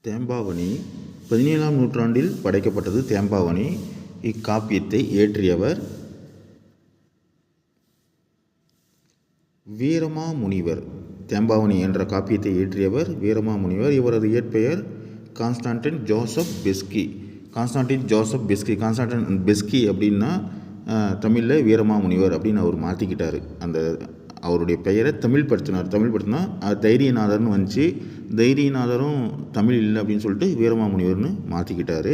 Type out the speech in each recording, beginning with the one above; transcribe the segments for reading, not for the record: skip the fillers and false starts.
தேம்பாவணி 17ஆம் நூற்றாண்டில் படைக்கப்பட்டது. தேம்பாவணி இக்காப்பியத்தை இயற்றியவர் வீரமாமுனிவர். தேம்பாவணி என்ற காப்பியத்தை இயற்றியவர் வீரமாமுனிவர். இவரது இயற்பெயர் Constantine Joseph Beschi. Constantine Beschi அப்படின்னா தமிழில் வீரமாமுனிவர் அப்படின்னு அவர் மாற்றிக்கிட்டார். அந்த அவருடைய பெயரை தமிழ்படுத்தினா தைரியநாதர்னு வந்துச்சு. தைரியநாதரும் தமிழ் இல்லை அப்படின்னு சொல்லிட்டு வீரமாமுனிவர்னு மாற்றிக்கிட்டார்.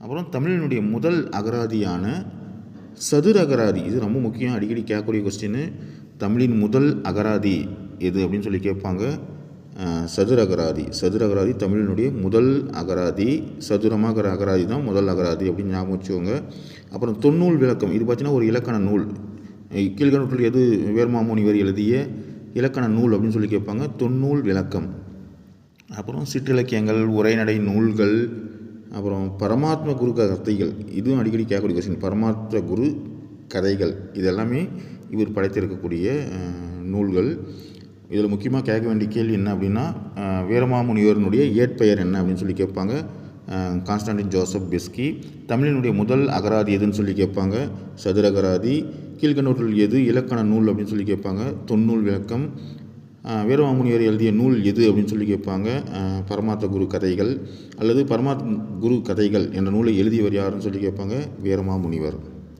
அப்புறம் தமிழினுடைய முதல் அகராதியான சதுர அகராதி, இது ரொம்ப முக்கியம், அடிக்கடி கேட்கக்கூடிய கொஸ்டின். தமிழின் முதல் அகராதி எது அப்படின்னு சொல்லி கேட்பாங்க. சதுர அகராதி தமிழினுடைய முதல் அகராதி. சதுரமாக அகராதி தான் முதல் அகராதி அப்படின்னு ஞாபகம் வச்சுக்கோங்க. அப்புறம் தொன்னூல் விளக்கம், இது பார்த்தீங்கன்னா ஒரு இலக்கண நூல். கீழ்கணக்கில் எது வீரமாமுனிவர் எழுதிய இலக்கண நூல் அப்படின்னு சொல்லி கேட்பாங்க. தொன்னூல் விளக்கம். அப்புறம் சிற்றிலக்கியங்கள், உரைநடை நூல்கள், அப்புறம் பரமாத்ம குரு கதைகள், இதுவும் அடிக்கடி கேட்கக்கூடிய கொஸ்டின். பரமாத்ம குரு கதைகள் இதெல்லாமே இவர் படைத்திருக்கக்கூடிய நூல்கள். இதில் முக்கியமாக கேட்க வேண்டிய கேள்வி என்ன அப்படின்னா, வீரமாமுனிவரனுடைய இயற்பெயர் என்ன அப்படின்னு சொல்லி கேட்பாங்க. Constantine Joseph Beschi. தமிழினுடைய முதல் அகராதி எதுன்னு சொல்லி கேட்பாங்க. சதுர அகராதி. கீழ்கணக்கில் எது இலக்கண நூல் அப்படின்னு சொல்லி கேட்பாங்க. தொன்னூல் விளக்கம். வீரமாமுனிவர் எழுதிய நூல் எது அப்படின்னு சொல்லி கேட்பாங்க. பரமாத்ம குரு கதைகள் அல்லது பரமாத்ம குரு கதைகள் என்ற நூலை எழுதியவர் யாருன்னு சொல்லி கேட்பாங்க. வீரமாமுனிவர்.